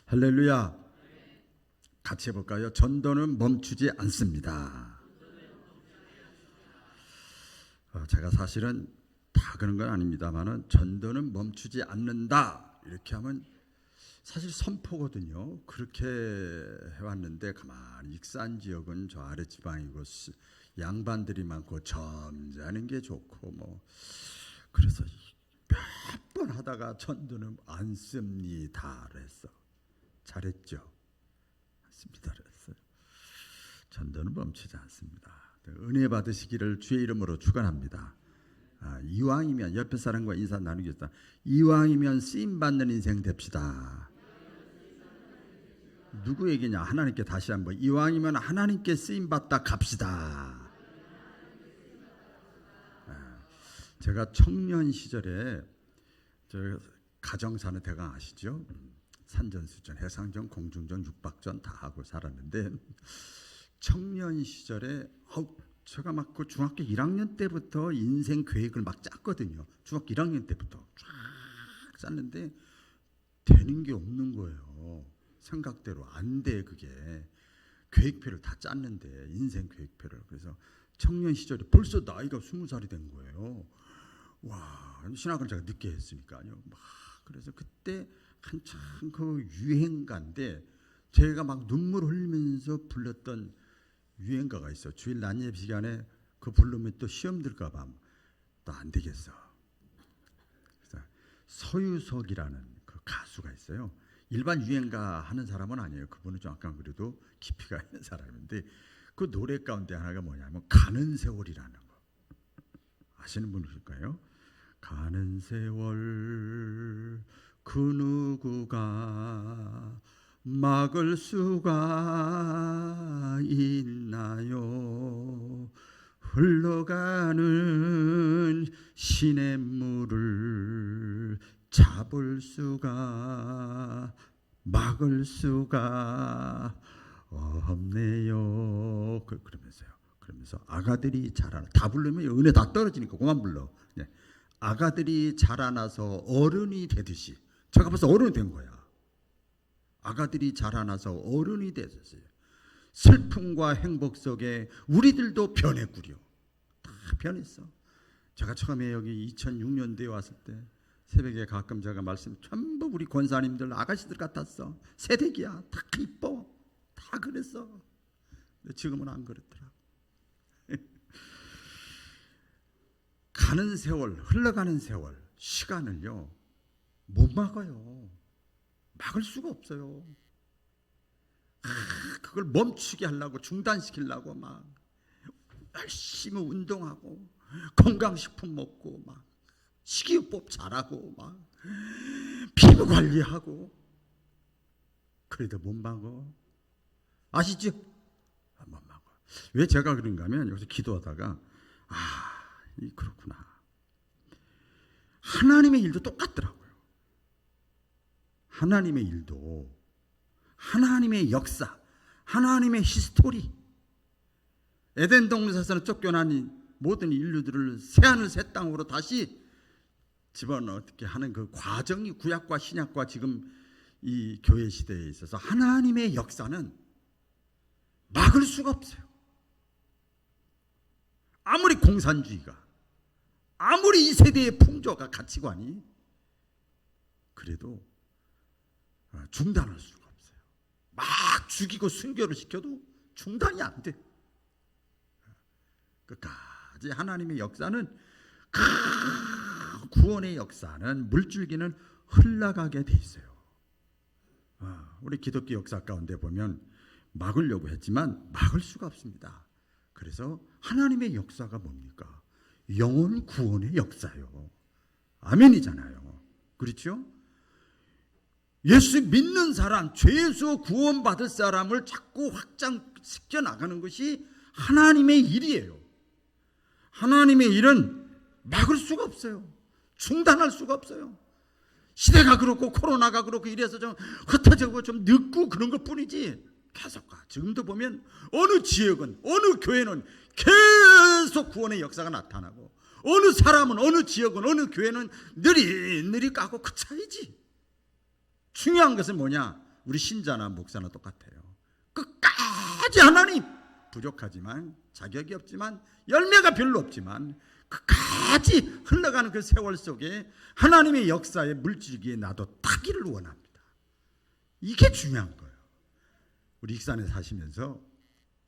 할렐루야. 같이 해볼까요? 전도는 멈추지 않습니다. 제가 사실은 다 그런 건 아닙니다만은 전도는 멈추지 않는다 이렇게 하면 사실 선포거든요. 그렇게 해왔는데 가만히 익산 지역은 저 아래 지방이고 양반들이 많고 점잖은 게 좋고 뭐 그래서 몇 번 하다가 전도는 안 씁니다 그랬어. 잘했죠. 맞습니다 그랬어요. 전도는 멈추지 않습니다. 은혜 받으시기를 주의 이름으로 축원합니다. 이왕이면 옆에 사람과 인사 나누겠다. 이왕이면 쓰임 받는 인생 됩시다. 누구 얘기냐? 하나님께 다시 한번. 이왕이면 하나님께 쓰임 받다 갑시다. 제가 청년 시절에 저 가정 사는 대강 아시죠? 산전수전, 해상전, 공중전, 육박전 다 하고 살았는데 청년 시절에 제가 막 그 중학교 1학년 때부터 인생 계획을 막 짰거든요. 중학교 1학년 때부터 쫙 짰는데 되는 게 없는 거예요. 생각대로 안 돼. 그게 계획표를 다 짰는데 인생 계획표를. 그래서 청년 시절에 벌써 나이가 20살이 된 거예요. 와, 신학을 제가 늦게 했으니까요. 막 그래서 그때 한참 그 유행가인데 제가 막 눈물 흘리면서 불렀던 유행가가 있어. 주일 낮 예배 시간에 그 부르면 또 시험 들까 봐 또 안 되겠어. 그래서 서유석이라는 그 가수가 있어요. 일반 유행가 하는 사람은 아니에요. 그분은 좀 약간 그래도 깊이가 있는 사람인데 그 노래 가운데 하나가 뭐냐면 가는 세월이라는 거. 아시는 분이실까요? 가는 세월 그 누구가 막을 수가 있나요? 흘러가는 시냇물을 잡을 수가 막을 수가 없네요. 그러면서 아가들이 자라나 다 부르면 은혜 다 떨어지니까 그만 불러. 네. 아가들이 자라나서 어른이 되듯이 제가 벌써 어른이 된 거야. 아가들이 자라나서 어른이 됐었어요. 슬픔과 행복 속에 우리들도 변했구려. 다 변했어. 제가 처음에 여기 2006년도에 왔을 때 새벽에 가끔 제가 말씀 전부 우리 권사님들 아가씨들 같았어. 새댁이야. 다 이뻐. 다 그랬어. 근데 지금은 안 그렇더라. 가는 세월, 흘러가는 세월, 시간을요 못 막아요. 막을 수가 없어요. 그걸 멈추게 하려고 중단시키려고 막 열심히 운동하고 건강식품 먹고 막 식이요법 잘하고 막 피부 관리하고 그래도 못 막어. 아시죠? 못 막어. 왜 제가 그런가 하면 여기서 기도하다가 그렇구나. 하나님의 일도 똑같더라고요. 하나님의 일도 하나님의 역사, 하나님의 히스토리. 에덴 동산에서 쫓겨난 모든 인류들을 새하늘 새 땅으로 다시 집어넣게 하는 그 과정이 구약과 신약과 지금 이 교회 시대에 있어서 하나님의 역사는 막을 수가 없어요. 아무리 공산주의가, 아무리 이 세대의 풍조가 가치관이 그래도 중단할 수가 없어요. 막 죽이고 순교를 시켜도 중단이 안 돼. 끝까지 하나님의 역사는 구원의 역사는 물줄기는 흘러가게 돼 있어요. 우리 기독교 역사 가운데 보면 막으려고 했지만 막을 수가 없습니다. 그래서 하나님의 역사가 뭡니까? 영혼 구원의 역사요. 아멘이잖아요. 그렇죠? 예수 믿는 사람, 죄에서 구원받을 사람을 자꾸 확장시켜 나가는 것이 하나님의 일이에요. 하나님의 일은 막을 수가 없어요. 중단할 수가 없어요. 시대가 그렇고 코로나가 그렇고 이래서 좀 흩어지고 좀 늦고 그런 것 뿐이지 계속 가. 지금도 보면 어느 지역은 어느 교회는 계속 구원의 역사가 나타나고 어느 사람은 어느 지역은 어느 교회는 느릿느릿 가고 그 차이지. 중요한 것은 뭐냐? 우리 신자나 목사나 똑같아요. 끝까지 하나님 부족하지만 자격이 없지만 열매가 별로 없지만 끝까지 흘러가는 그 세월 속에 하나님의 역사의 물줄기에 나도 타기를 원합니다. 이게 중요한 거예요. 우리 익산에 사시면서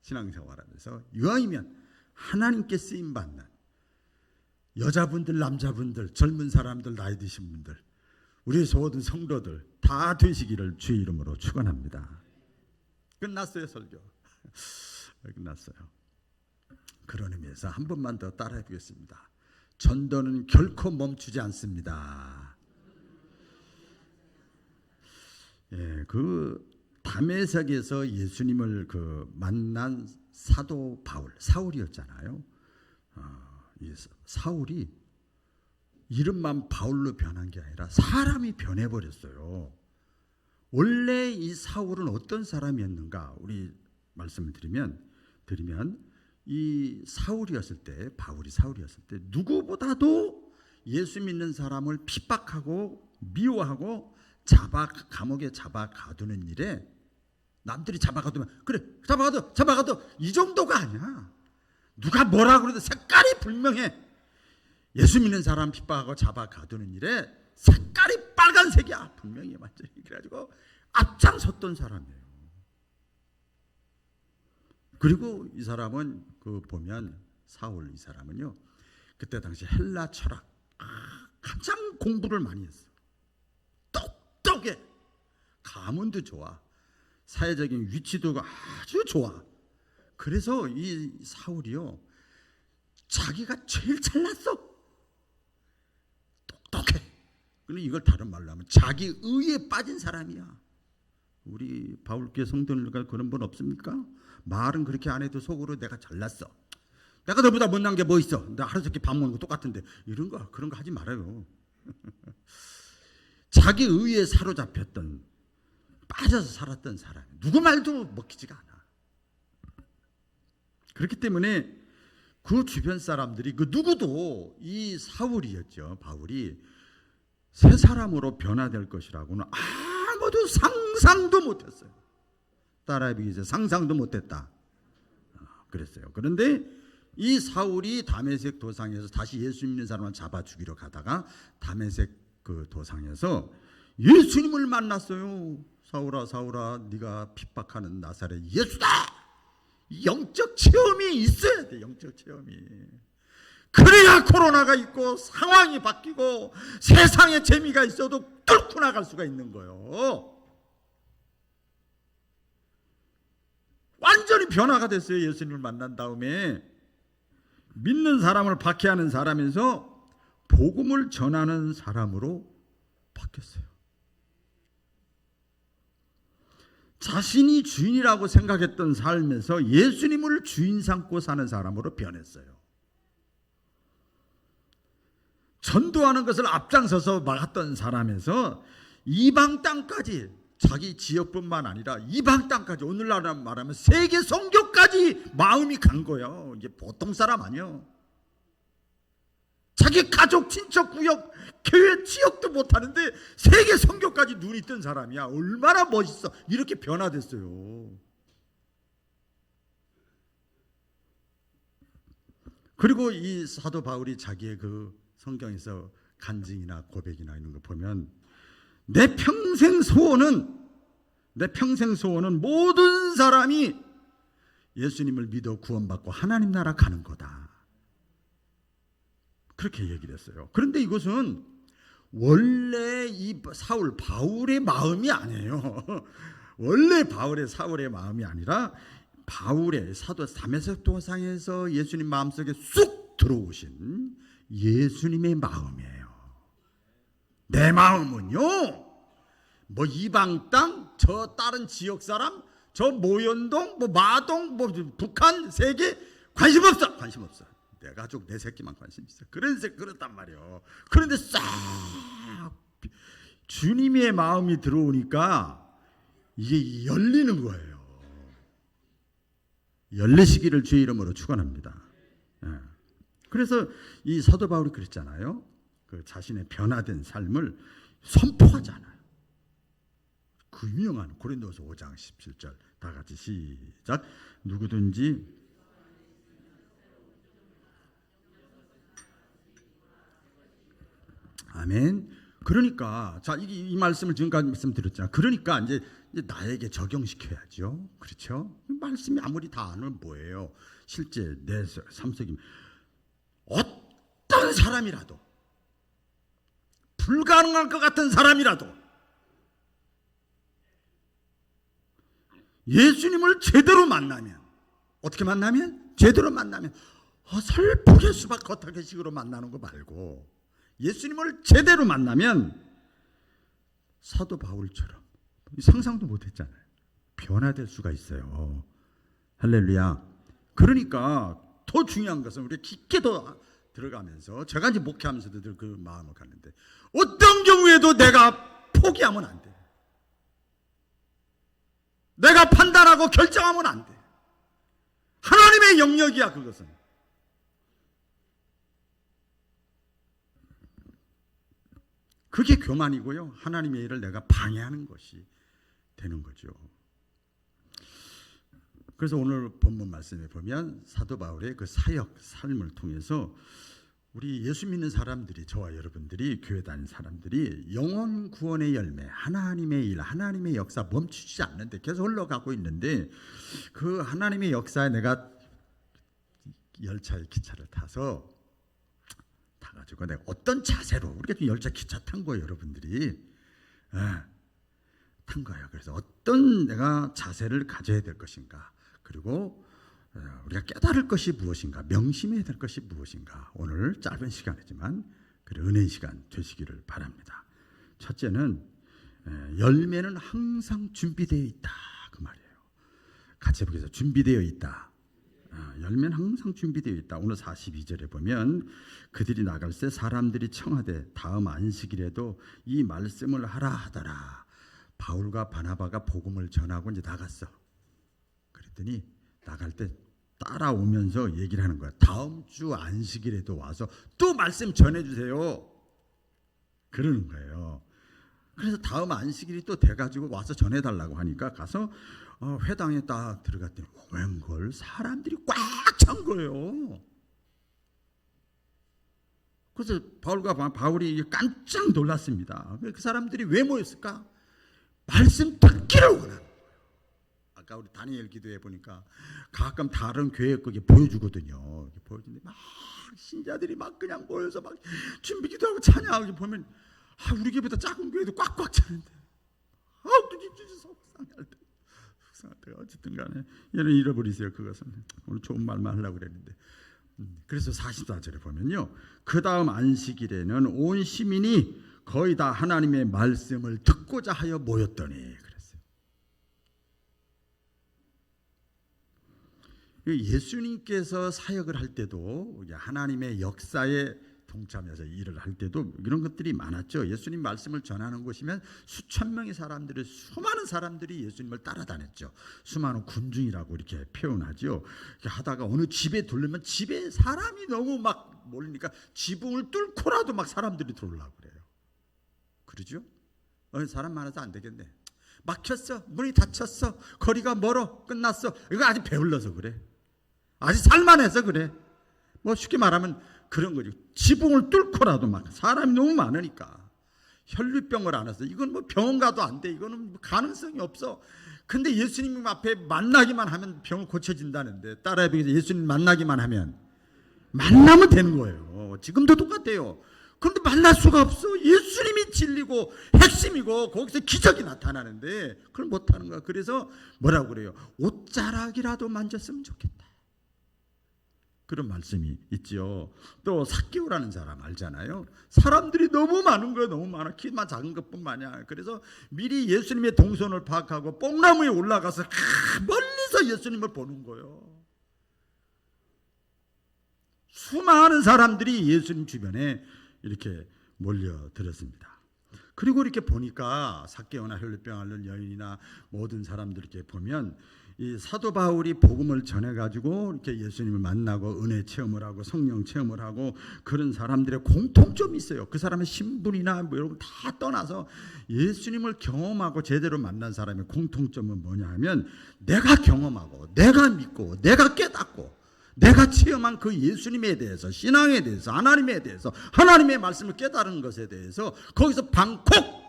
신앙생활하면서 이왕이면 하나님께 쓰임받는 여자분들, 남자분들, 젊은 사람들, 나이 드신 분들, 우리 모든 성도들 다 되시기를 주의 이름으로 축원합니다. 끝났어요, 설교. 끝났어요. 그런 의미에서 한 번만 더 따라해 보겠습니다. 전도는 결코 멈추지 않습니다. 예, 그 다메섹에서 예수님을 만난 사도 바울, 사울이었잖아요. 이 사울이 이름만 바울로 변한 게 아니라 사람이 변해버렸어요. 원래 이 사울은 어떤 사람이었는가? 우리 말씀을 드리면 이 사울이었을 때, 바울이 사울이었을 때 누구보다도 예수 믿는 사람을 핍박하고 미워하고 감옥에 잡아 가두는 일에 남들이 잡아 가두면 그래 잡아 가둬 이 정도가 아니야. 누가 뭐라 그래도 색깔이 분명해. 예수 믿는 사람 핍박하고 잡아 가두는 일에 색깔이 빨간색이야. 분명히 완전히. 그래가지고 앞장섰던 사람이에요. 그리고 이 사람은 보면 사울 이 사람은요 그때 당시 헬라 철학 가장 공부를 많이 했어. 똑똑해. 가문도 좋아. 사회적인 위치도 아주 좋아. 그래서 이 사울이요 자기가 제일 잘났어. 똑똑해. 근데 이걸 다른 말로 하면 자기 의에 빠진 사람이야. 우리 바울교회 성도님들 그런 분 없습니까? 말은 그렇게 안 해도 속으로 내가 잘났어. 내가 너보다 못난 게 뭐 있어. 나 하루 저렇게 밥 먹는 거 똑같은데. 그런 거 하지 말아요. 자기 의에 사로잡혔던, 빠져서 살았던 사람. 누구 말도 먹히지가 않아. 그렇기 때문에 그 주변 사람들이 누구도 이 사울이었죠. 바울이 새 사람으로 변화될 것이라고는 아무도 상상도 못했어요. 따라해보기 상상도 못했다. 그랬어요. 그런데 이 사울이 다메섹 도상에서 다시 예수 믿는 사람을 잡아 죽이러 가다가 다메섹 도상에서 예수님을 만났어요. 사울아 네가 핍박하는 나사렛 예수다. 영적 체험이 있어야 돼. 영적 체험이. 그래야 코로나가 있고 상황이 바뀌고 세상에 재미가 있어도 뚫고 나갈 수가 있는 거예요. 완전히 변화가 됐어요. 예수님을 만난 다음에 믿는 사람을 박해하는 사람에서 복음을 전하는 사람으로 바뀌었어요. 자신이 주인이라고 생각했던 삶에서 예수님을 주인 삼고 사는 사람으로 변했어요. 전도하는 것을 앞장서서 막았던 사람에서 이방 땅까지, 자기 지역뿐만 아니라 이방 땅까지, 오늘날 말하면 세계 선교까지 마음이 간 거예요. 이게 보통 사람 아니에요. 자기 가족, 친척, 구역, 교회, 지역도 못하는데 세계 선교까지 눈이 뜬 사람이야. 얼마나 멋있어. 이렇게 변화됐어요. 그리고 이 사도 바울이 자기의 성경에서 간증이나 고백이나 이런 거 보면 내 평생 소원은 모든 사람이 예수님을 믿어 구원받고 하나님 나라 가는 거다. 그렇게 얘기를 했어요. 그런데 이것은 원래 이 바울의 마음이 아니에요. 원래 사울의 마음이 아니라 바울의 사도 다메섹 도상에서 예수님 마음속에 쑥 들어오신 예수님의 마음이에요. 내 마음은요, 뭐 이방 땅, 저 다른 지역 사람, 저 모현동, 뭐 마동, 뭐 북한, 세계 관심 없어. 내 가족, 내 새끼만 관심 있어. 그렇단 말이에요. 그런데 싹 주님의 마음이 들어오니까 이게 열리는 거예요. 열리시기를 주의 이름으로 축원합니다. 그래서 이 사도 바울이 그랬잖아요. 자신의 변화된 삶을 선포하잖아요. 그 유명한 고린도서 5장 17절 다 같이 시작. 누구든지 아멘. 그러니까 자 이 말씀을 지금까지 말씀드렸잖아. 그러니까 이제 나에게 적용시켜야죠. 그렇죠? 말씀이 아무리 다 아는 뭐예요. 실제 내 삶 속에 어떤 사람이라도 불가능할 것 같은 사람이라도 예수님을 제대로 만나면 어떻게 만나면? 제대로 만나면 어설프게 수박 겉핥기 식으로 만나는 거 말고 예수님을 제대로 만나면 사도 바울처럼 상상도 못했잖아요. 변화될 수가 있어요. 할렐루야. 그러니까 더 중요한 것은 우리 깊게 더 들어가면서 제가 이제 목회하면서도 늘 그 마음을 갖는데 어떤 경우에도 내가 포기하면 안 돼. 내가 판단하고 결정하면 안 돼. 하나님의 영역이야 그것은. 그게 교만이고요. 하나님의 일을 내가 방해하는 것이 되는 거죠. 그래서 오늘 본문 말씀에 보면 사도 바울의 그 사역 삶을 통해서 우리 예수 믿는 사람들이 저와 여러분들이 교회 다니는 사람들이 영혼 구원의 열매 하나님의 일 하나님의 역사 멈추지 않는데 계속 흘러가고 있는데 그 하나님의 역사에 내가 열차에 기차를 타서 타가지고 내가 어떤 자세로 우리가 지금 열차 기차 탄 거예요 여러분들이 탄 거예요. 그래서 어떤 내가 자세를 가져야 될 것인가 그리고 우리가 깨달을 것이 무엇인가 명심해야 될 것이 무엇인가 오늘 짧은 시간이지만 그래 은혜의 시간 되시기를 바랍니다. 첫째는 열매는 항상 준비되어 있다 그 말이에요. 같이 해보겠습니다. 준비되어 있다. 열매는 항상 준비되어 있다. 오늘 42절에 보면 그들이 나갈 때 사람들이 청하되 다음 안식일에도 이 말씀을 하라 하더라. 바울과 바나바가 복음을 전하고 이제 나갔어. 그랬더니 나갈 때 따라오면서 얘기를 하는 거야. 다음 주 안식일에도 와서 또 말씀 전해주세요. 그러는 거예요. 그래서 다음 안식일이 또 돼가지고 와서 전해달라고 하니까 가서 회당에 딱 들어갔더니 웬걸 사람들이 꽉 찬 거예요. 그래서 바울이 깜짝 놀랐습니다. 그 사람들이 왜 모였을까? 말씀 듣기를 원하는 거예요. 아까 우리 다니엘 기도해 보니까 가끔 다른 교회 거기 보여주거든요. 보여주는데 막 신자들이 막 그냥 모여서 막 준비 기도하고 찬양하고 보면 우리 교회보다 작은 교회도 꽉꽉 차는데 속상할 때 어쨌든 간에 얘는 잃어버리세요. 그것은 오늘 좋은 말만 하려고 그랬는데 그래서 44절에 보면요 그 다음 안식일에는 온 시민이 거의 다 하나님의 말씀을 듣고자 하여 모였더니 그랬어요. 예수님께서 사역을 할 때도 하나님의 역사에 동참해서 일을 할 때도 이런 것들이 많았죠. 예수님 말씀을 전하는 곳이면 수천 명의 사람들이 수많은 사람들이 예수님을 따라다녔죠. 수많은 군중이라고 이렇게 표현하죠. 하다가 어느 집에 들르면 집에 사람이 너무 막 몰리니까 지붕을 뚫고라도 막 사람들이 들어오려고 그래요. 그러죠? 사람 많아서 안 되겠네. 막혔어. 문이 닫혔어. 거리가 멀어. 끝났어. 이거 아직 배울러서 그래. 아직 살만해서 그래. 뭐 쉽게 말하면 그런 거죠. 지붕을 뚫고라도 막 사람이 너무 많으니까 혈류병을 앓았어. 이건 뭐 병원 가도 안 돼. 이거는 뭐 가능성이 없어. 근데 예수님 앞에 만나기만 하면 병을 고쳐진다는데 따라해보겠습니다. 예수님 만나기만 하면 만나면 되는 거예요. 지금도 똑같아요. 그런데 만날 수가 없어. 예수님이 진리고 핵심이고 거기서 기적이 나타나는데 그걸 못하는 거야. 그래서 뭐라고 그래요? 옷자락이라도 만졌으면 좋겠다. 그런 말씀이 있죠. 또 삭개오라는 사람 알잖아요. 사람들이 너무 많은 거예요. 너무 많아. 키만 작은 것뿐만 아니야. 그래서 미리 예수님의 동선을 파악하고 뽕나무에 올라가서 멀리서 예수님을 보는 거예요. 수많은 사람들이 예수님 주변에 이렇게 몰려들었습니다. 그리고 이렇게 보니까 삭개오나 혈류병 앓는 여인이나 모든 사람들 이렇게 보면 이 사도 바울이 복음을 전해가지고 이렇게 예수님을 만나고 은혜 체험을 하고 성령 체험을 하고 그런 사람들의 공통점이 있어요. 그 사람의 신분이나 뭐 이런 거 다 떠나서 예수님을 경험하고 제대로 만난 사람의 공통점은 뭐냐 하면 내가 경험하고 내가 믿고 내가 깨닫고 내가 체험한 그 예수님에 대해서 신앙에 대해서 하나님에 대해서 하나님의 말씀을 깨달은 것에 대해서 거기서 방콕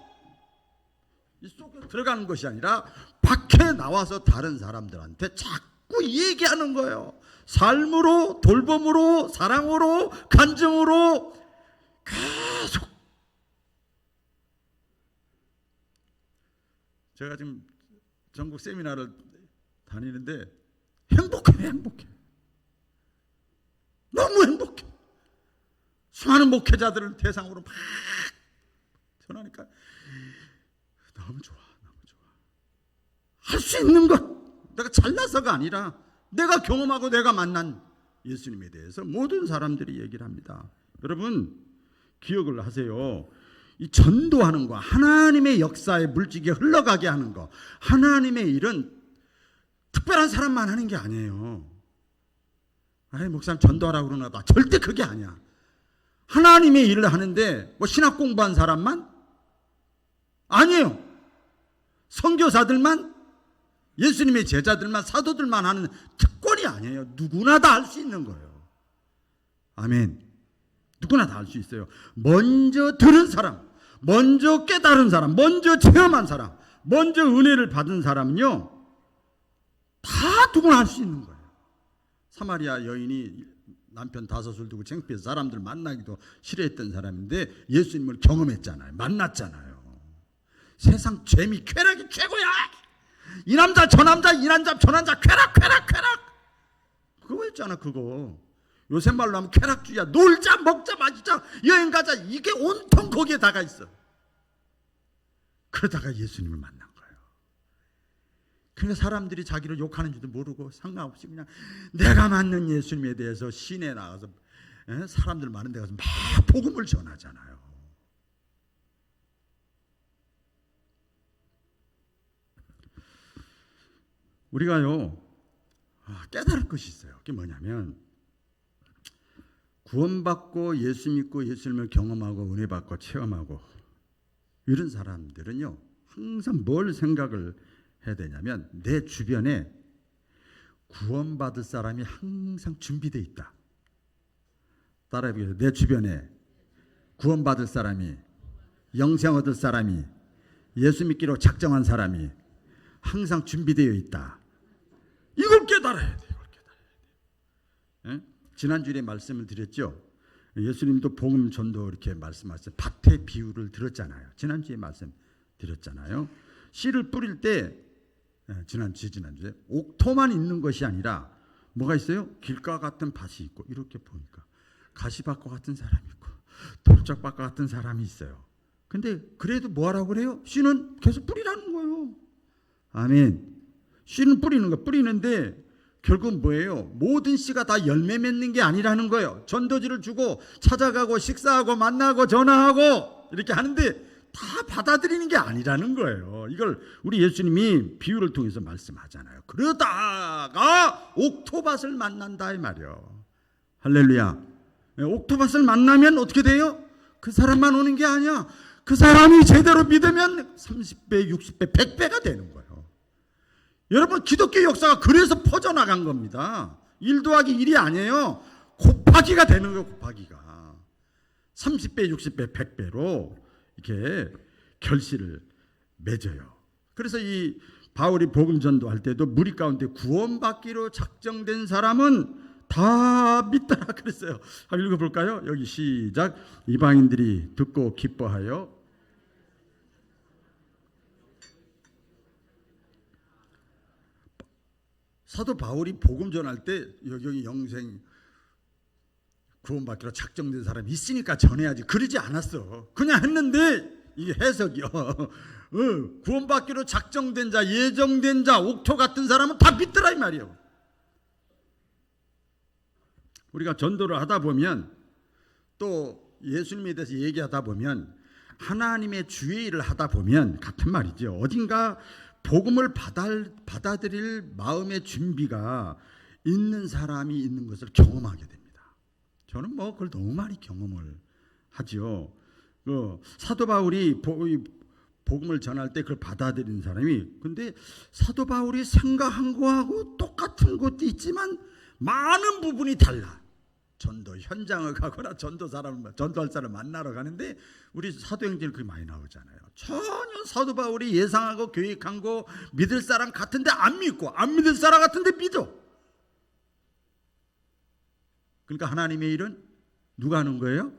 이 속에 들어가는 것이 아니라 밖에 나와서 다른 사람들한테 자꾸 얘기하는 거예요. 삶으로, 돌봄으로, 사랑으로, 간증으로 계속. 제가 지금 전국 세미나를 다니는데 행복해. 너무 행복해. 수많은 목회자들을 대상으로 막 전하니까 너무 좋아. 할 수 있는 것, 내가 잘나서가 아니라 내가 경험하고 내가 만난 예수님에 대해서 모든 사람들이 얘기를 합니다. 여러분 기억을 하세요. 이 전도하는 거, 하나님의 역사에 물질이 흘러가게 하는 거, 하나님의 일은 특별한 사람만 하는 게 아니에요. 아이 목사님 전도하라고 그러나 봐. 절대 그게 아니야. 하나님의 일을 하는데 뭐 신학 공부한 사람만? 아니에요. 선교사들만, 예수님의 제자들만, 사도들만 하는 특권이 아니에요. 누구나 다 할 수 있는 거예요. 아멘. 누구나 다 할 수 있어요. 먼저 들은 사람, 먼저 깨달은 사람, 먼저 체험한 사람, 먼저 은혜를 받은 사람은요 다 누구나 할 수 있는 거예요. 사마리아 여인이 남편 5을 두고 창피해서 사람들 만나기도 싫어했던 사람인데 예수님을 경험했잖아요. 만났잖아요. 세상 재미 쾌락이 최고야. 이 남자 저 남자 이 남자 저 남자 쾌락 그거 했잖아. 그거 요새 말로 하면 쾌락주의야. 놀자 먹자 마시자 여행 가자, 이게 온통 거기에 다가 있어. 그러다가 예수님을 만난 거예요. 그러니까 사람들이 자기를 욕하는 줄도 모르고 상관없이 그냥 내가 만난 예수님에 대해서 시내에 나가서 사람들 많은 데 가서 막 복음을 전하잖아요. 우리가요 깨달을 것이 있어요. 그게 뭐냐면 구원받고 예수 믿고 예수님을 경험하고 은혜 받고 체험하고 이런 사람들은요 항상 뭘 생각을 해야 되냐면 내 주변에 구원받을 사람이 항상 준비되어 있다. 따라해 보세요. 내 주변에 구원받을 사람이, 영생 얻을 사람이, 예수 믿기로 작정한 사람이 항상 준비되어 있다. 이걸 깨달아야 돼. 지난주에 말씀을 드렸죠. 예수님도 복음 전도 이렇게 말씀하셨어요. 밭의 비유를 들었잖아요. 지난주에 말씀 드렸잖아요. 씨를 뿌릴 때 지난주에 옥토만 있는 것이 아니라 뭐가 있어요? 길가 같은 밭이 있고 이렇게 보니까 가시밭과 같은 사람이 있고 돌짝밭과 같은 사람이 있어요. 근데 그래도 뭐하라고 그래요? 씨는 계속 뿌리라는 거예요. 아멘. 씨는 뿌리는 거 뿌리는데 결국 뭐예요? 모든 씨가 다 열매 맺는 게 아니라는 거예요. 전도지를 주고 찾아가고 식사하고 만나고 전화하고 이렇게 하는데 다 받아들이는 게 아니라는 거예요. 이걸 우리 예수님이 비유를 통해서 말씀하잖아요. 그러다가 옥토밭을 만난다 이 말이에요. 할렐루야. 옥토밭을 만나면 어떻게 돼요? 그 사람만 오는 게 아니야. 그 사람이 제대로 믿으면 30배, 60배, 100배가 되는 거예요. 여러분 기독교 역사가 그래서 퍼져나간 겁니다. 1 더하기 1이 아니에요. 곱하기가 되는 거예요. 곱하기가 30배, 60배, 100배로 이렇게 결실을 맺어요. 그래서 이 바울이 복음 전도할 때도 무리 가운데 구원받기로 작정된 사람은 다 믿더라 그랬어요. 한번 읽어볼까요? 여기 시작. 이방인들이 듣고 기뻐하여 사도 바울이 복음 전할 때 여기 영생 구원받기로 작정된 사람이 있으니까 전해야지 그러지 않았어. 그냥 했는데 이게 해석이요. 구원받기로 작정된 자, 예정된 자, 옥토 같은 사람은 다 믿더라 이 말이에요. 우리가 전도를 하다 보면 또 예수님에 대해서 얘기하다 보면 하나님의 주의 일을 하다 보면 같은 말이죠. 어딘가 복음을 받아들일 마음의 준비가 있는 사람이 있는 것을 경험하게 됩니다. 저는 뭐 그걸 너무 많이 경험을 하지요. 사도 바울이 복음을 전할 때 그걸 받아들이는 사람이, 근데 사도 바울이 생각한 거하고 똑같은 것도 있지만 많은 부분이 달라. 전도 현장을 가거나 전도할 사람 만나러 가는데 우리 사도행전에 그게 많이 나오잖아요. 전혀 사도 바울이 예상하고 계획한 거 믿을 사람 같은데 안 믿고, 안 믿을 사람 같은데 믿어. 그러니까 하나님의 일은 누가 하는 거예요?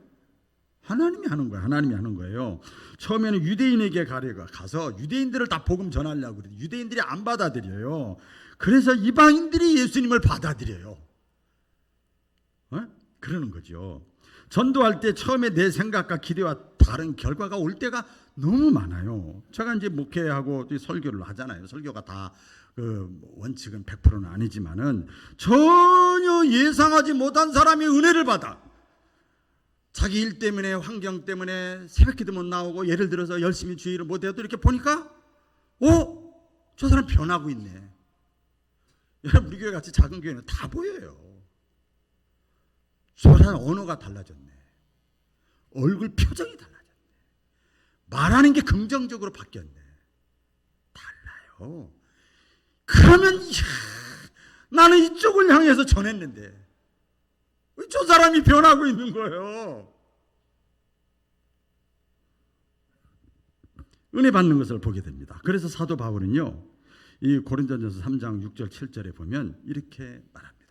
하나님이 하는 거예요. 하나님이 하는 거예요. 처음에는 유대인에게 가서 유대인들을 다 복음 전하려고 그래요. 유대인들이 안 받아들여요. 그래서 이방인들이 예수님을 받아들여요. 그러는 거죠. 전도할 때 처음에 내 생각과 기대와 다른 결과가 올 때가 너무 많아요. 제가 이제 목회하고 설교를 하잖아요. 설교가 다 원칙은 100%는 아니지만은 전혀 예상하지 못한 사람이 은혜를 받아. 자기 일 때문에, 환경 때문에 새벽기도 못 나오고, 예를 들어서 열심히 주의를 못해도 이렇게 보니까 저 사람 변하고 있네. 우리 교회 같이 작은 교회는 다 보여요. 저 사람 언어가 달라졌네. 얼굴 표정이 달라졌네. 말하는 게 긍정적으로 바뀌었네. 달라요. 그러면 나는 이쪽을 향해서 전했는데 저 사람이 변하고 있는 거예요. 은혜 받는 것을 보게 됩니다. 그래서 사도 바울은요, 이 고린도전서 3장 6절 7절에 보면 이렇게 말합니다.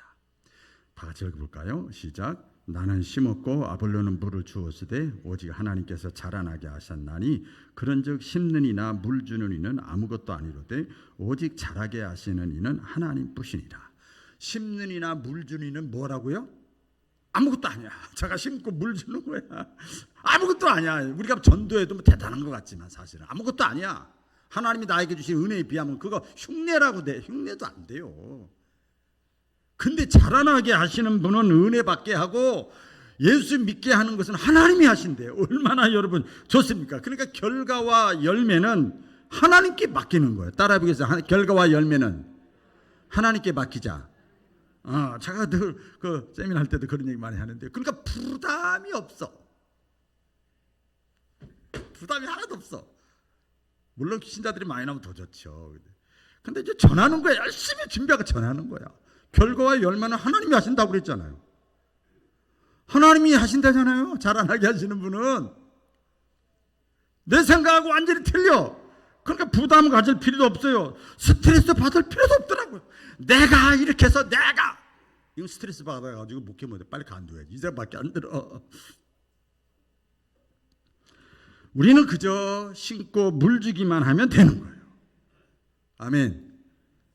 다 같이 읽어볼까요? 시작. 나는 심었고 아볼로는 물을 주었으되 오직 하나님께서 자라나게 하셨나니 그런즉 심는 이나 물 주는 이는 아무것도 아니로되 오직 자라게 하시는 이는 하나님 뿐이니라. 심는 이나 물 주는 이는 뭐라고요? 아무것도 아니야. 제가 심고 물 주는 거야. 아무것도 아니야. 우리가 전도해도 뭐 대단한 것 같지만 사실은 아무것도 아니야. 하나님이 나에게 주신 은혜에 비하면 그거 흉내라고 돼. 흉내도 안 돼요. 근데 자라나게 하시는 분은 은혜 받게 하고 예수 믿게 하는 것은 하나님이 하신대요. 얼마나 여러분 좋습니까? 그러니까 결과와 열매는 하나님께 맡기는 거예요. 따라해보겠습니다. 결과와 열매는 하나님께 맡기자. 제가 늘 세미나 할 때도 그런 얘기 많이 하는데, 그러니까 부담이 없어. 부담이 하나도 없어. 물론 신자들이 많이 나오면 더 좋죠. 근데 이제 전하는 거야. 열심히 준비하고 전하는 거야. 결과와 열매는 하나님이 하신다고 그랬잖아요. 하나님이 하신다잖아요. 자라나게 하시는 분은. 내 생각하고 완전히 틀려. 그러니까 부담 가질 필요도 없어요. 스트레스 받을 필요도 없더라고요. 내가 이렇게 해서 이거 스트레스 받아가지고 목회 못해. 빨리 간두해야지. 이 생각밖에 안 들어. 우리는 그저 심고 물 주기만 하면 되는 거예요. 아멘.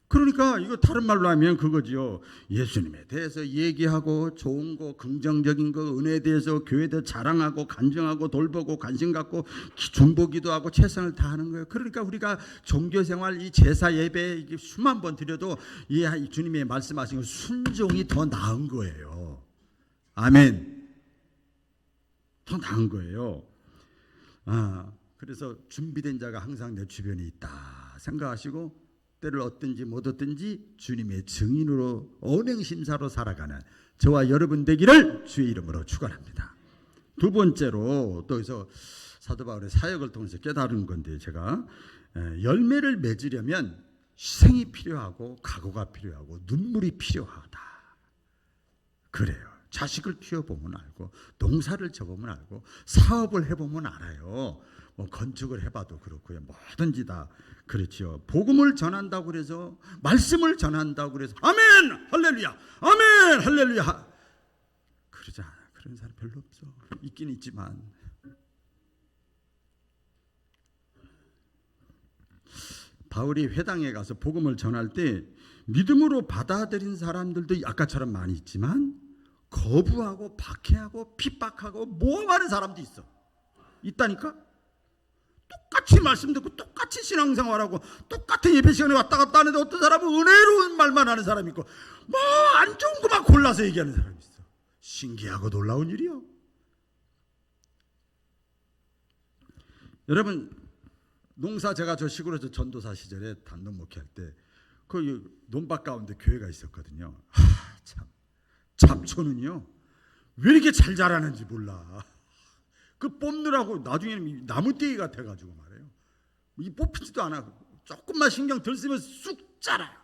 그러니까 이거 다른 말로 하면 그거지요. 예수님에 대해서 얘기하고 좋은 거, 긍정적인 거, 은혜에 대해서 교회에 대해서 자랑하고 간증하고 돌보고 관심 갖고 중보기도하고 최선을 다하는 거예요. 그러니까 우리가 종교생활, 이 제사 예배 수만 번 드려도 이 주님이 말씀하신 순종이 더 나은 거예요. 아멘. 더 나은 거예요. 그래서 준비된 자가 항상 내 주변에 있다 생각하시고, 때를 얻든지 못 얻든지 주님의 증인으로 언행심사로 살아가는 저와 여러분 되기를 주의 이름으로 축원합니다. 두 번째로 또 여기서 사도 바울의 사역을 통해서 깨달은 건데, 제가 열매를 맺으려면 희생이 필요하고 각오가 필요하고 눈물이 필요하다. 그래요. 자식을 키워보면 알고, 농사를 져보면 알고, 사업을 해보면 알아요. 뭐 건축을 해봐도 그렇고요. 뭐든지 다 그렇죠. 복음을 전한다고 그래서, 말씀을 전한다고 그래서 아멘 할렐루야 아멘 할렐루야 그러지 않아. 그런 사람 별로 없어. 있긴 있지만. 바울이 회당에 가서 복음을 전할 때 믿음으로 받아들인 사람들도 아까처럼 많이 있지만 거부하고 박해하고 핍박하고 모함하는 사람도 있다니까. 똑같이 말씀 듣고 똑같이 신앙생활하고 똑같은 예배 시간에 왔다 갔다 하는데 어떤 사람은 은혜로운 말만 하는 사람이 있고 뭐 안 좋은 것만 골라서 얘기하는 사람이 있어. 신기하고 놀라운 일이요. 여러분, 농사 제가 저 시골에서 전도사 시절에 단독 목회할 때 그 논밭 가운데 교회가 있었거든요. 참 잡초는요 왜 이렇게 잘 자라는지 몰라. 그 뽑느라고 나중에는 나무떼기 같아가지고 말이에요. 이 뽑히지도 않아. 조금만 신경 덜 쓰면 쑥 자라요.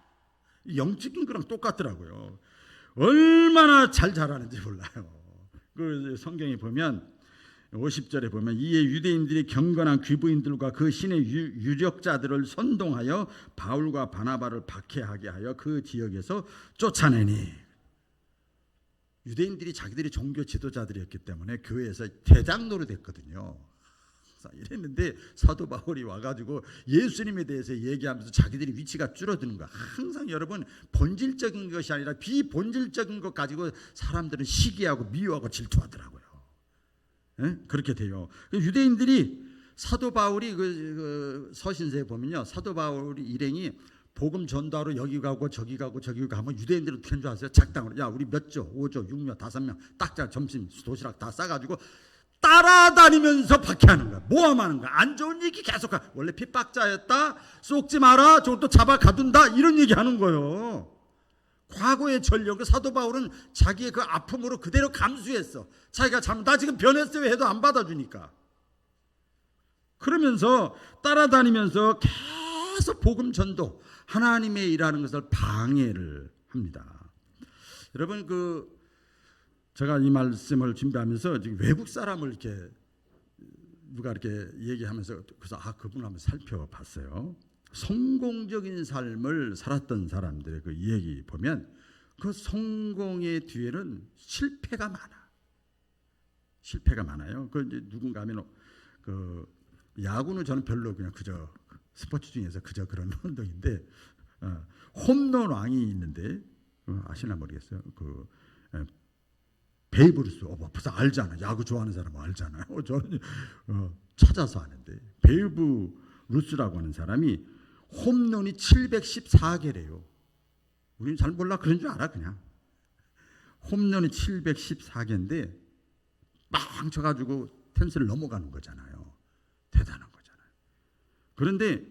영적인 거랑 똑같더라고요. 얼마나 잘 자라는지 몰라요. 그 성경에 보면 50절에 보면 이에 유대인들이 경건한 귀부인들과 그 신의 유력자들을 선동하여 바울과 바나바를 박해하게 하여 그 지역에서 쫓아내니, 유대인들이 자기들이 종교 지도자들이었기 때문에 교회에서 대장 노릇했거든요. 이랬는데 사도 바울이 와가지고 예수님에 대해서 얘기하면서 자기들이 위치가 줄어드는 거야. 항상 여러분 본질적인 것이 아니라 비본질적인 것 가지고 사람들은 시기하고 미워하고 질투하더라고요. 그렇게 돼요. 유대인들이 사도 바울이 그 서신서에 보면요, 사도 바울이 일행이 복음 전도하러 여기 가고 저기 가고 저기 가면 유대인들은 어떻게 하는 줄 아세요? 작당으로 야 우리 몇 조, 5조, 6명, 5명 딱자 점심 도시락 다 싸가지고 따라다니면서 박해하는 거야. 모함하는 거야. 안 좋은 얘기 계속 하. 원래 핍박자였다. 쏘지 마라. 저것도 잡아 가둔다. 이런 얘기 하는 거예요. 과거의 전력을 사도 바울은 자기의 그 아픔으로 그대로 감수했어. 자기가 나 지금 변했어요 해도 안 받아주니까. 그러면서 따라다니면서 계속 복음 전도, 하나님의 일하는 것을 방해를 합니다. 여러분 제가 이 말씀을 준비하면서 지금 외국 사람을 이렇게 누가 이렇게 얘기하면서 그래서 그분을 한번 살펴봤어요. 성공적인 삶을 살았던 사람들의 그 얘기 보면 그 성공의 뒤에는 실패가 많아요. 그 이제 누군가 하면 그 야구는 저는 별로 그냥 그저 스포츠 중에서 그저 그런 운동인데 홈런 왕이 있는데 아시나 모르겠어요. 베이브 루스 벌써 알잖아. 야구 좋아하는 사람은 알잖아요. 저는 찾아서 아는데 베이브 루스라고 하는 사람이 홈런이 714개래요. 우리는 잘 몰라 그런 줄 알아 그냥. 홈런이 714개인데 빵 쳐가지고 펜스를 넘어가는 거잖아요. 대단한 거잖아요. 그런데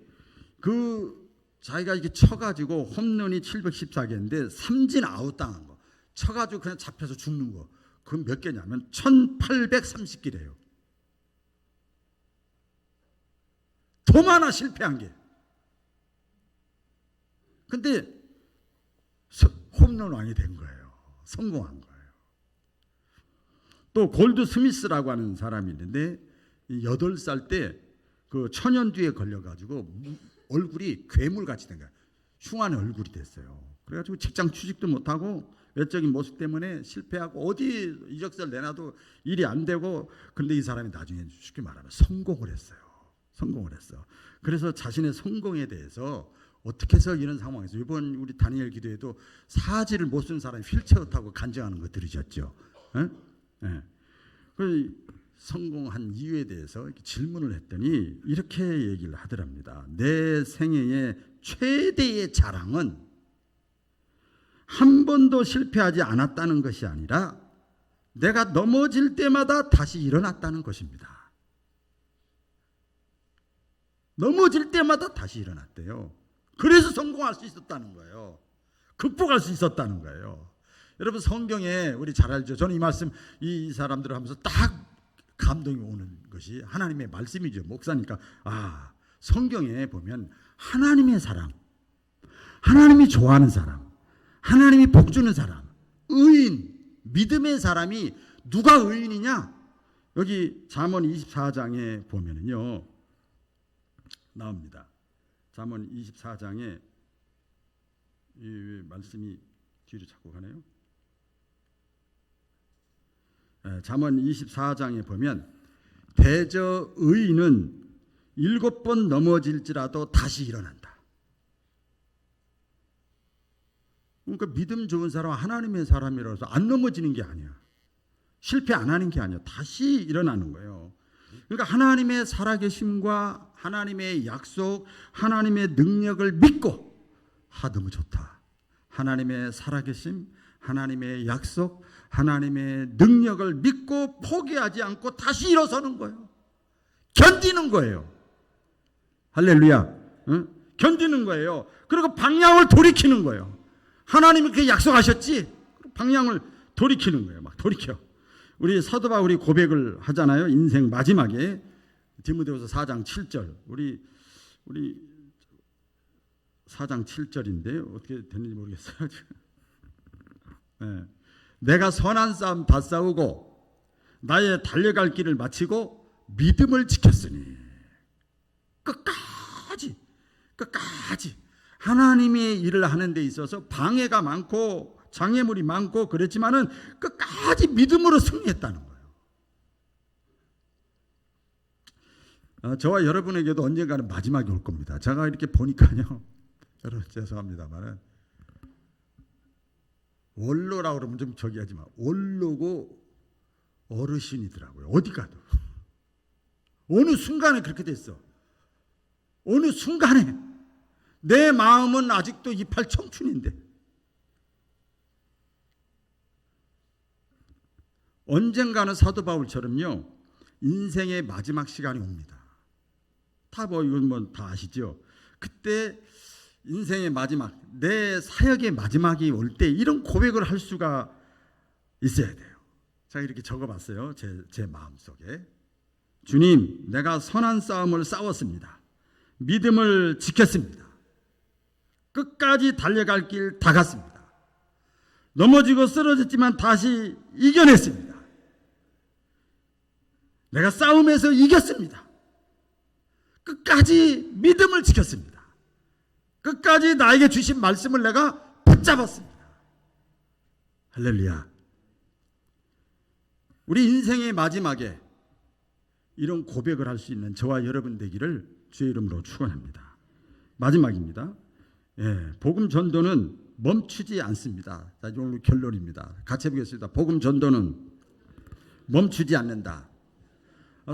자기가 이렇게 쳐가지고 홈런이 714개인데 삼진 아웃 당한 거 쳐가지고 그냥 잡혀서 죽는 거 그건 몇 개냐면 1830개래요. 더 많아 실패한 게. 근데 홈런 왕이 된 거예요. 성공한 거예요. 또 골드 스미스라고 하는 사람이 있는데 8살 때 그 천연두에 걸려가지고 얼굴이 괴물같이 된 거예요. 흉한 얼굴이 됐어요. 그래가지고 직장 취직도 못하고 외적인 모습 때문에 실패하고 어디 이력서를 내놔도 일이 안 되고, 근데 이 사람이 나중에 쉽게 말하면 성공을 했어요. 그래서 자신의 성공에 대해서 어떻게 해서 이런 상황에서 이번 우리 다니엘 기도에도 사지를 못 쓴 사람이 휠체어 타고 간증하는 거 들으셨죠? 그 성공한 이유에 대해서 이렇게 질문을 했더니 이렇게 얘기를 하더랍니다. 내 생애의 최대의 자랑은 한 번도 실패하지 않았다는 것이 아니라 내가 넘어질 때마다 다시 일어났다는 것입니다. 넘어질 때마다 다시 일어났대요. 그래서 성공할 수 있었다는 거예요. 극복할 수 있었다는 거예요. 여러분 성경에 우리 잘 알죠. 저는 이 말씀 이 사람들을 하면서 딱 감동이 오는 것이 하나님의 말씀이죠. 목사니까 성경에 보면 하나님의 사람, 하나님이 좋아하는 사람, 하나님이 복주는 사람, 의인, 믿음의 사람이 누가 의인이냐? 여기 잠언 24장에 보면은요 나옵니다. 잠언 24장에 이 말씀이 뒤로 자꾸 가네요. 잠언 24장에 보면 대저 의인은 7번 넘어질지라도 다시 일어난다. 그러니까 믿음 좋은 사람은 하나님의 사람이라서 안 넘어지는 게 아니야. 실패 안 하는 게 아니야. 다시 일어나는 거예요. 그러니까 하나님의 살아계심과 하나님의 약속, 하나님의 능력을 믿고 너무 좋다. 하나님의 살아계심, 하나님의 약속, 하나님의 능력을 믿고 포기하지 않고 다시 일어서는 거예요. 견디는 거예요. 할렐루야. 견디는 거예요. 그리고 방향을 돌이키는 거예요. 하나님이 그렇게 약속하셨지? 방향을 돌이키는 거예요. 막 돌이켜. 우리 사도 바울이 고백을 하잖아요. 인생 마지막에 디모데후서 4장 7절. 우리 4장 7절인데 어떻게 됐는지 모르겠어요. 네. 내가 선한 싸움 다 싸우고 나의 달려갈 길을 마치고 믿음을 지켰으니 끝까지 하나님의 일을 하는 데 있어서 방해가 많고 장애물이 많고 그랬지만은 끝까지 믿음으로 승리했다는 거예요. 저와 여러분에게도 언젠가는 마지막이 올 겁니다. 제가 이렇게 보니까요, 여러분 죄송합니다만은 원로라고 그러면 좀 저기 하지만 원로고 어르신이더라고요. 어디 가도 어느 순간에 그렇게 됐어. 어느 순간에 내 마음은 아직도 28 청춘인데 언젠가는 사도 바울처럼요 인생의 마지막 시간이 옵니다. 다 이건 뭐 다 아시죠? 그때 인생의 마지막, 내 사역의 마지막이 올 때 이런 고백을 할 수가 있어야 돼요. 제가 이렇게 적어봤어요. 제 마음속에. 주님, 내가 선한 싸움을 싸웠습니다. 믿음을 지켰습니다. 끝까지 달려갈 길 다 갔습니다. 넘어지고 쓰러졌지만 다시 이겨냈습니다. 내가 싸움에서 이겼습니다. 끝까지 믿음을 지켰습니다. 끝까지 나에게 주신 말씀을 내가 붙잡았습니다. 할렐루야. 우리 인생의 마지막에 이런 고백을 할 수 있는 저와 여러분 되기를 주의 이름으로 축원합니다. 마지막입니다. 복음 전도는 멈추지 않습니다. 자, 오늘 결론입니다. 같이 해보겠습니다. 복음 전도는 멈추지 않는다.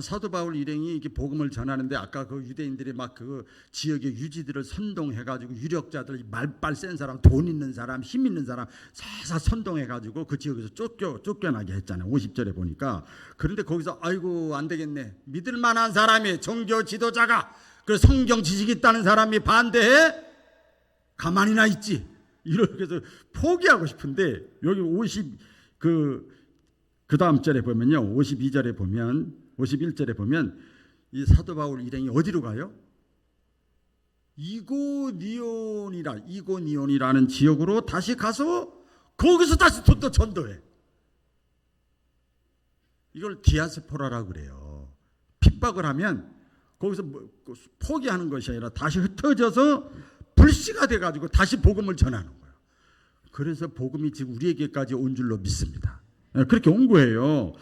사도 바울 일행이 이렇게 복음을 전하는데 아까 그 유대인들이 막 그 지역의 유지들을 선동해가지고 유력자들, 말빨 센 사람, 돈 있는 사람, 힘 있는 사람 사사 선동해가지고 그 지역에서 쫓겨나게 했잖아요. 50절에 보니까. 그런데 거기서 아이고 안 되겠네. 믿을 만한 사람이 종교 지도자가 그 성경 지식 있다는 사람이 반대해? 가만히나 있지. 이렇게 해서 포기하고 싶은데 여기 50그 다음 절에 보면요. 52절에 보면 51절에 보면 이 사도 바울 일행이 어디로 가요? 이고니온이라는 지역으로 다시 가서 거기서 다시 또 전도해. 이걸 디아스포라라고 그래요. 핍박을 하면 거기서 포기하는 것이 아니라 다시 흩어져서 불씨가 돼가지고 다시 복음을 전하는 거예요. 그래서 복음이 지금 우리에게까지 온 줄로 믿습니다. 그렇게 온 거예요.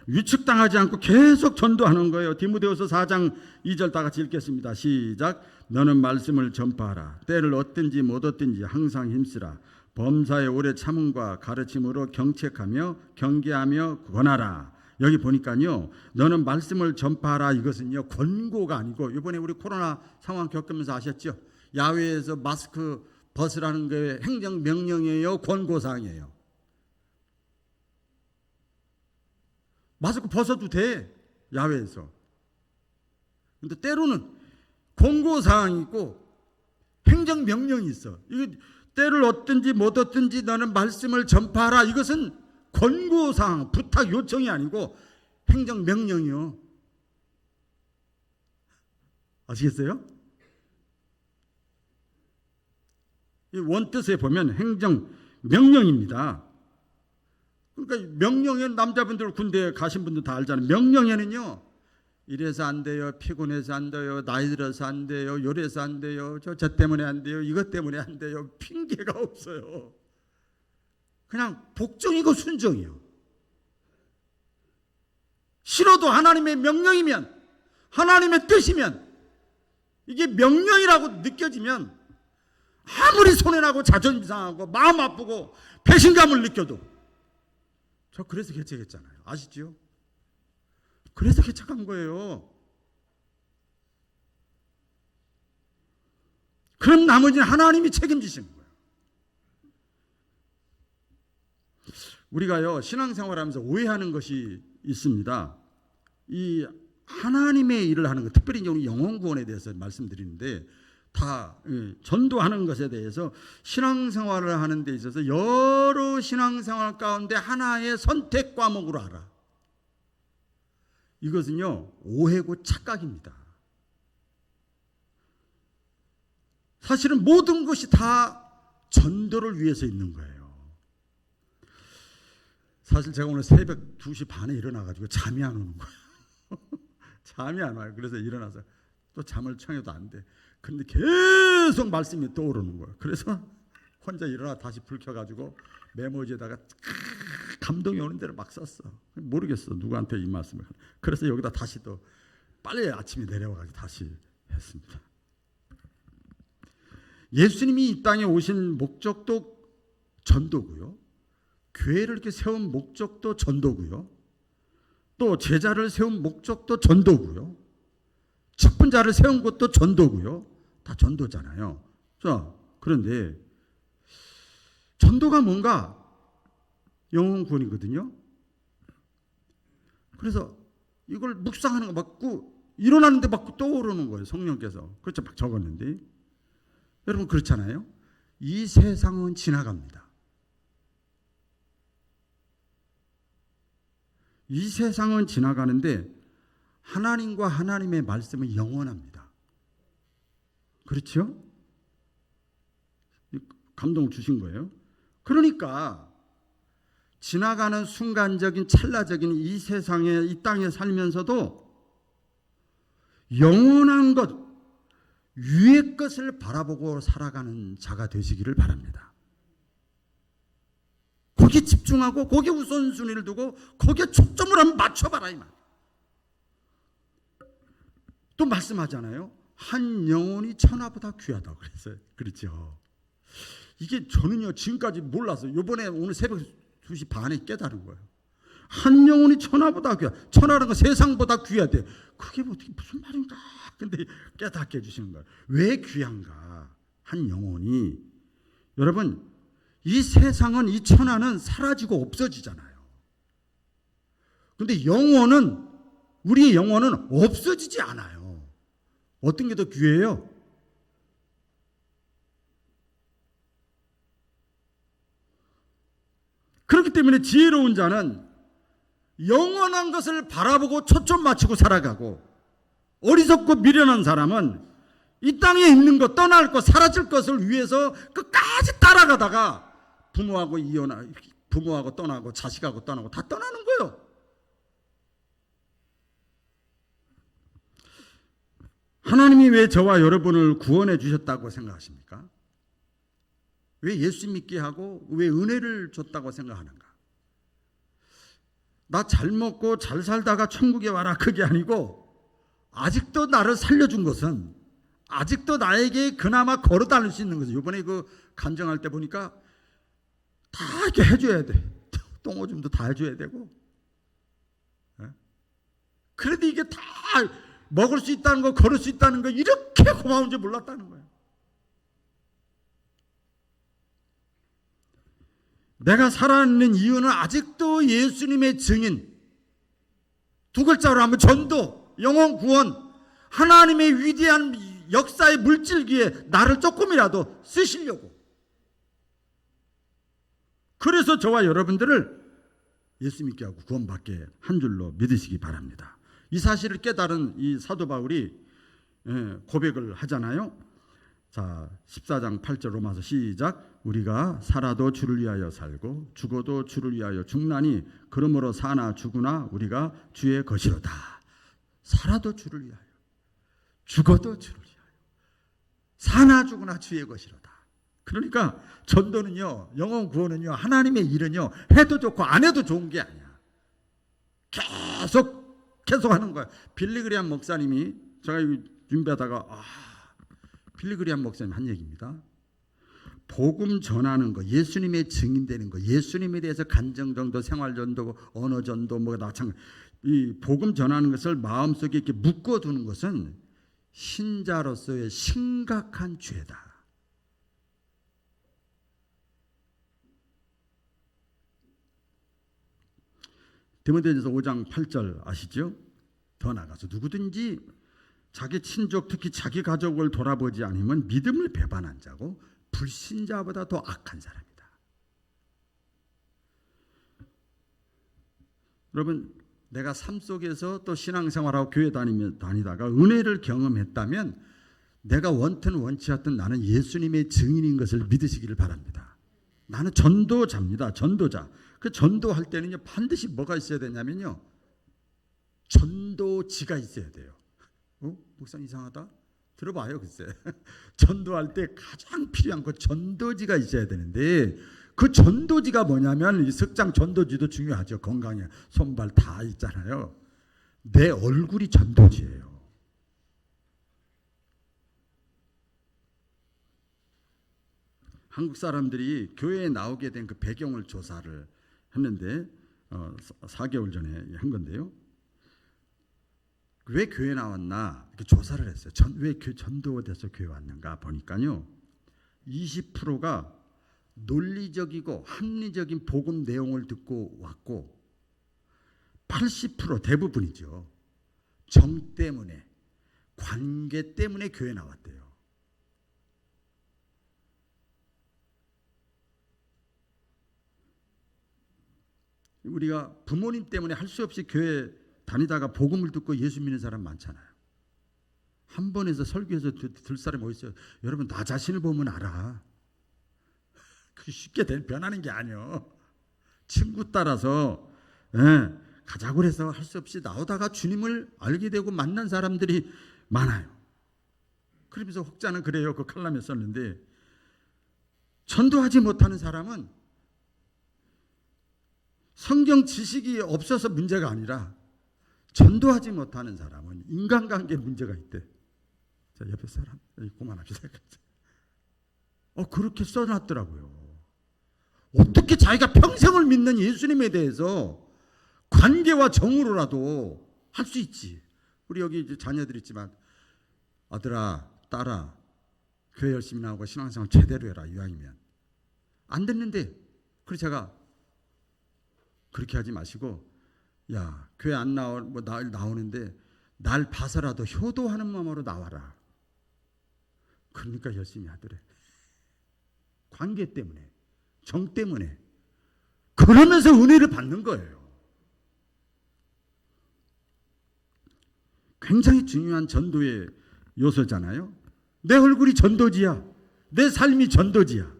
위축당하지 않고 계속 전도하는 거예요. 디모데후서 4장 2절 다 같이 읽겠습니다. 시작. 너는 말씀을 전파하라. 때를 얻든지 못 얻든지 항상 힘쓰라. 범사의 오래 참음과 가르침으로 경책하며 경계하며 권하라. 여기 보니까요. 너는 말씀을 전파하라. 이것은요. 권고가 아니고 이번에 우리 코로나 상황 겪으면서 아셨죠? 야외에서 마스크 벗으라는 게 행정명령이에요? 권고사항이에요? 마스크 벗어도 돼. 야외에서. 근데 때로는 권고사항이 있고 행정명령이 있어. 이게 때를 얻든지 못 얻든지 너는 말씀을 전파하라. 이것은 권고사항, 부탁 요청이 아니고 행정명령이요. 아시겠어요? 이 원뜻에 보면 행정명령입니다. 그러니까 명령에는 남자분들 군대에 가신 분들 다 알잖아요. 명령에는요. 이래서 안 돼요. 피곤해서 안 돼요. 나이 들어서 안 돼요. 요래서 안 돼요. 저 때문에 안 돼요. 이것 때문에 안 돼요. 핑계가 없어요. 그냥 복종이고 순종이요. 싫어도 하나님의 명령이면, 하나님의 뜻이면, 이게 명령이라고 느껴지면 아무리 손해나고 자존심 상하고 마음 아프고 배신감을 느껴도 저 그래서 개척했잖아요. 아시죠? 그래서 개척한 거예요. 그럼 나머지는 하나님이 책임지시는 거예요. 우리가요 신앙생활하면서 오해하는 것이 있습니다. 이 하나님의 일을 하는 것, 특별히 이제 우리 영혼 구원에 대해서 말씀드리는데 다 전도하는 것에 대해서 신앙생활을 하는 데 있어서 여러 신앙생활 가운데 하나의 선택 과목으로 알아. 이것은요 오해고 착각입니다. 사실은 모든 것이 다 전도를 위해서 있는 거예요. 사실 제가 오늘 새벽 2시 반에 일어나가지고 잠이 안 오는 거예요. 잠이 안 와요. 그래서 일어나서 또 잠을 청해도 안 돼. 그런데 계속 말씀이 떠오르는 거예요. 그래서 혼자 일어나 다시 불 켜가지고 메모지에다가 감동이 오는 대로 막 썼어. 모르겠어 누구한테 이 말씀을. 그래서 여기다 다시 또 빨리 아침에 내려와가지고 다시 했습니다. 예수님이 이 땅에 오신 목적도 전도고요. 교회를 이렇게 세운 목적도 전도고요. 또 제자를 세운 목적도 전도고요. 직분자를 세운 것도 전도고요. 다 전도잖아요. 자, 그런데 전도가 뭔가? 영혼 구원이거든요. 그래서 이걸 묵상하는 거 맞고 일어나는데 막 떠오르는 거예요. 성령께서. 그렇죠. 막 적었는데. 여러분 그렇잖아요. 이 세상은 지나갑니다. 이 세상은 지나가는데 하나님과 하나님의 말씀은 영원합니다. 그렇죠? 감동을 주신 거예요. 그러니까 지나가는 순간적인 찰나적인 이 세상에 이 땅에 살면서도 영원한 것 위의 것을 바라보고 살아가는 자가 되시기를 바랍니다. 거기에 집중하고 거기에 우선순위를 두고 거기에 초점을 한번 맞춰봐라 이 말. 또 말씀하잖아요. 한 영혼이 천하보다 귀하다고 그랬어요. 그렇죠. 이게 저는요 지금까지 몰라서 이번에 오늘 새벽 2시 반에 깨달은 거예요. 한 영혼이 천하보다 귀하다. 천하라는 건 세상보다 귀하대. 그게 어떻게 무슨 말인가? 근데 깨닫게 해주시는 거예요. 왜 귀한가? 한 영혼이. 여러분 이 세상은 이 천하는 사라지고 없어지잖아요. 그런데 영혼은 우리의 영혼은 없어지지 않아요. 어떤 게 더 귀해요? 그렇기 때문에 지혜로운 자는 영원한 것을 바라보고 초점 맞추고 살아가고 어리석고 미련한 사람은 이 땅에 있는 것, 떠날 것, 사라질 것을 위해서 끝까지 따라가다가 부모하고 이혼하고 부모하고 떠나고 자식하고 떠나고 다 떠나는 거예요. 하나님이 왜 저와 여러분을 구원해 주셨다고 생각하십니까? 왜 예수 믿게 하고 왜 은혜를 줬다고 생각하는가? 나 잘 먹고 잘 살다가 천국에 와라 그게 아니고 아직도 나를 살려준 것은 아직도 나에게 그나마 걸어다닐 수 있는 것은 이번에 그 간증할 때 보니까 다 이렇게 해줘야 돼. 똥오줌도 다 해줘야 되고. 그래도 이게 다 먹을 수 있다는 거 걸을 수 있다는 거 이렇게 고마운지 몰랐다는 거예요. 내가 살아있는 이유는 아직도 예수님의 증인 두 글자로 하면 전도, 영혼 구원, 하나님의 위대한 역사의 물질기에 나를 조금이라도 쓰시려고. 그래서 저와 여러분들을 예수 믿게 하고 구원받게 한 줄로 믿으시기 바랍니다. 이 사실을 깨달은 이 사도 바울이 고백을 하잖아요. 자, 14장 8절 로마서 시작. 우리가 살아도 주를 위하여 살고 죽어도 주를 위하여 죽나니 그러므로 사나 죽으나 우리가 주의 것이로다. 살아도 주를 위하여 죽어도 주를 위하여 사나 죽으나 주의 것이로다. 그러니까 전도는요, 영혼 구원은요, 하나님의 일은요, 해도 좋고 안 해도 좋은 게 아니야. 계속 하는 거야. 빌리그리암 목사님이 제가 준비하다가 빌리그리암 목사님 한 얘기입니다. 복음 전하는 거, 예수님의 증인되는 거, 예수님에 대해서 간정전도, 생활전도, 언어전도 뭐 마찬가지. 이 복음 전하는 것을 마음속에 이렇게 묶어두는 것은 신자로서의 심각한 죄다. 디모데전서 5장 8절 아시죠? 더 나가서 누구든지 자기 친족 특히 자기 가족을 돌아보지 않으면 믿음을 배반한 자고 불신자보다 더 악한 사람이다. 여러분, 내가 삶 속에서 또 신앙생활하고 교회 다니다가 은혜를 경험했다면 내가 원든 원치 않든 나는 예수님의 증인인 것을 믿으시기를 바랍니다. 나는 전도자입니다. 전도자. 그 전도할 때는요, 반드시 뭐가 있어야 되냐면요, 전도지가 있어야 돼요. 목사님 이상하다? 들어봐요, 글쎄. 전도할 때 가장 필요한 거 전도지가 있어야 되는데, 그 전도지가 뭐냐면 이 석장 전도지도 중요하죠. 건강에 손발 다 있잖아요. 내 얼굴이 전도지예요. 한국 사람들이 교회에 나오게 된 그 배경을 조사를 했는데 4개월 전에 한 건데요. 왜 교회 나왔나 이렇게 조사를 했어요. 왜 전도돼서 교회 왔는가 보니까요, 20%가 논리적이고 합리적인 복음 내용을 듣고 왔고, 80% 대부분이죠, 정 때문에, 관계 때문에 교회 나왔대요. 우리가 부모님 때문에 할 수 없이 교회 다니다가 복음을 듣고 예수 믿는 사람 많잖아요. 한 번에서 설교해서 들 사람이 어디 있어요? 여러분, 나 자신을 보면 알아. 그 쉽게 변하는 게 아니에요. 친구 따라서 가자고 해서 할 수 없이 나오다가 주님을 알게 되고 만난 사람들이 많아요. 그러면서 혹자는 그래요. 그 칼럼에 썼는데, 전도하지 못하는 사람은 성경 지식이 없어서 문제가 아니라 전도하지 못하는 사람은 인간관계에 문제가 있대. 자, 옆에 사람 그만합시다. 그렇게 써놨더라고요. 어떻게 자기가 평생을 믿는 예수님에 대해서 관계와 정으로라도 할 수 있지. 우리 여기 이제 자녀들 있지만, 아들아, 딸아, 교회 열심히 나오고 신앙생활 제대로 해라, 이왕이면. 안 됐는데, 그래서 제가 그렇게 하지 마시고, 야, 교회 안 나오는데 날 봐서라도 효도하는 마음으로 나와라. 그러니까 열심히 하더래. 관계 때문에, 정 때문에. 그러면서 은혜를 받는 거예요. 굉장히 중요한 전도의 요소잖아요. 내 얼굴이 전도지야. 내 삶이 전도지야.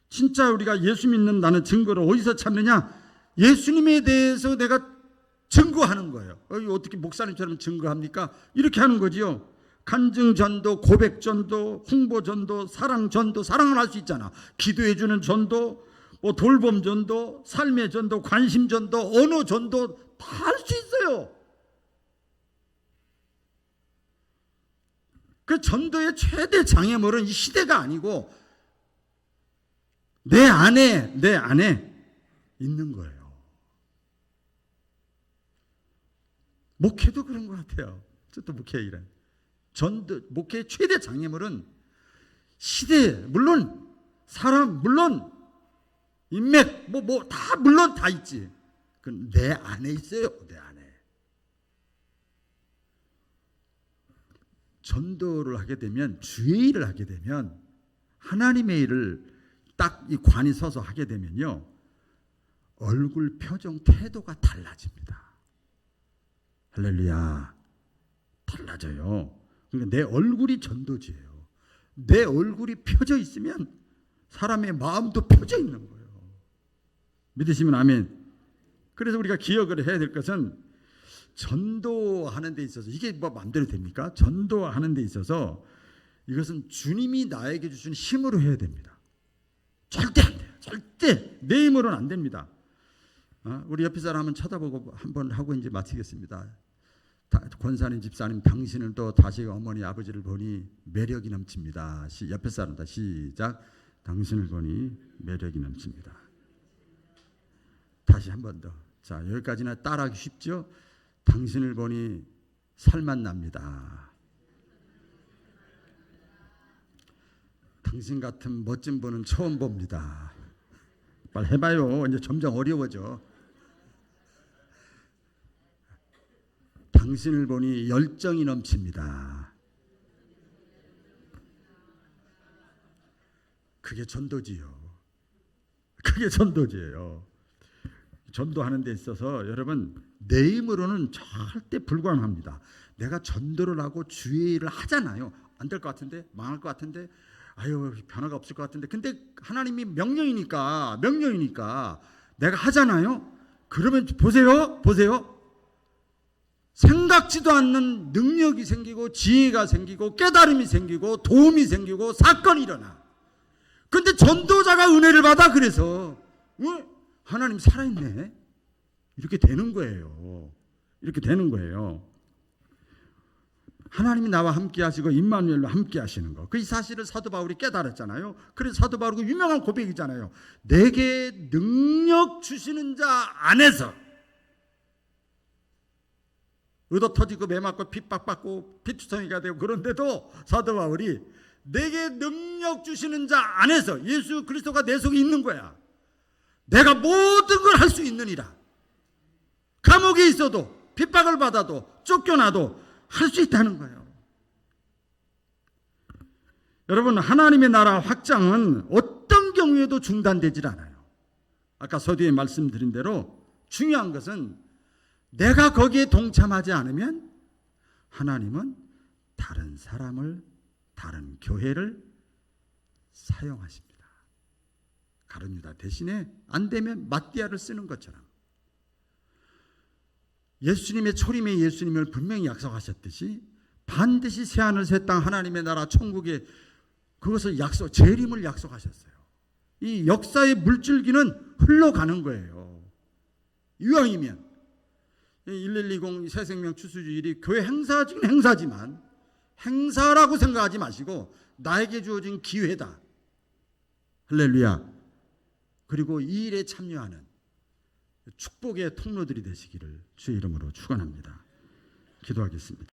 진짜 우리가 예수 믿는다는 증거를 어디서 찾느냐? 예수님에 대해서 내가 증거하는 거예요. 어떻게 목사님처럼 증거합니까? 이렇게 하는 거지요. 간증전도, 고백전도, 홍보전도, 사랑전도. 사랑을 할 수 있잖아. 기도해주는 전도, 돌봄전도, 삶의 전도, 관심전도, 언어전도 다 할 수 있어요. 그 전도의 최대 장애물은 이 시대가 아니고 내 안에 있는 거예요. 목회도 그런 것 같아요. 저도 목회 일은. 전도, 목회의 최대 장애물은 시대, 물론 사람, 물론 인맥, 다 물론 다 있지. 그건 내 안에 있어요. 내 안에. 전도를 하게 되면, 주의 일을 하게 되면, 하나님의 일을 딱 이 관이 서서 하게 되면요, 얼굴 표정 태도가 달라집니다. 할렐루야. 달라져요. 그러니까 내 얼굴이 전도지예요. 내 얼굴이 펴져 있으면 사람의 마음도 펴져 있는 거예요. 믿으시면 아멘. 그래서 우리가 기억을 해야 될 것은, 전도하는 데 있어서, 이게 뭐 마음대로 됩니까? 전도하는 데 있어서 이것은 주님이 나에게 주신 힘으로 해야 됩니다. 절대 안 돼요. 절대 내 힘으로는 안 됩니다. 우리 옆에 사람 한번 쳐다보고 한번 하고 이제 마치겠습니다. 권사님, 집사님, 당신은 또 다시 어머니, 아버지를 보니 매력이 넘칩니다. 옆에 사람 다 시작. 당신을 보니 매력이 넘칩니다. 다시 한 번 더. 자, 여기까지나 따라하기 쉽죠? 당신을 보니 살맛 납니다. 당신 같은 멋진 분은 처음 봅니다. 빨리 해봐요. 이제 점점 어려워져. 당신을 보니 열정이 넘칩니다. 그게 전도지요. 그게 전도지예요. 전도하는 데 있어서 여러분 내 힘으로는 절대 불가능합니다. 내가 전도를 하고 주의 일을 하잖아요. 안 될 것 같은데, 망할 것 같은데, 아유 변화가 없을 것 같은데, 근데 하나님이 명령이니까 내가 하잖아요. 그러면 보세요. 생각지도 않는 능력이 생기고 지혜가 생기고 깨달음이 생기고 도움이 생기고 사건이 일어나. 근데 전도자가 은혜를 받아. 그래서 하나님 살아있네. 이렇게 되는 거예요. 하나님이 나와 함께 하시고 임마누엘로 함께 하시는 거. 그 사실을 사도 바울이 깨달았잖아요. 그래서 사도 바울이 그 유명한 고백이잖아요. 내게 능력 주시는 자 안에서 의도 터지고 매 맞고 핍박받고 피투성이가 되고 그런데도 사도 바울이 내게 능력 주시는 자 안에서 예수 그리스도가 내 속에 있는 거야. 내가 모든 걸 할 수 있느니라. 감옥에 있어도 핍박을 받아도 쫓겨나도 할 수 있다는 거예요. 여러분 하나님의 나라 확장은 어떤 경우에도 중단되질 않아요. 아까 서두에 말씀드린 대로 중요한 것은 내가 거기에 동참하지 않으면 하나님은 다른 사람을 다른 교회를 사용하십니다. 가룟유다 대신에 안 되면 마띠아를 쓰는 것처럼 예수님의 초림의 예수님을 분명히 약속하셨듯이 반드시 새하늘 새 땅 하나님의 나라 천국에 그것을 재림을 약속하셨어요. 이 역사의 물줄기는 흘러가는 거예요. 이왕이면 1120 새생명 추수주일이 교회 행사 중인 행사지만 행사라고 생각하지 마시고 나에게 주어진 기회다. 할렐루야. 그리고 이 일에 참여하는 축복의 통로들이 되시기를 주의 이름으로 축원합니다. 기도하겠습니다.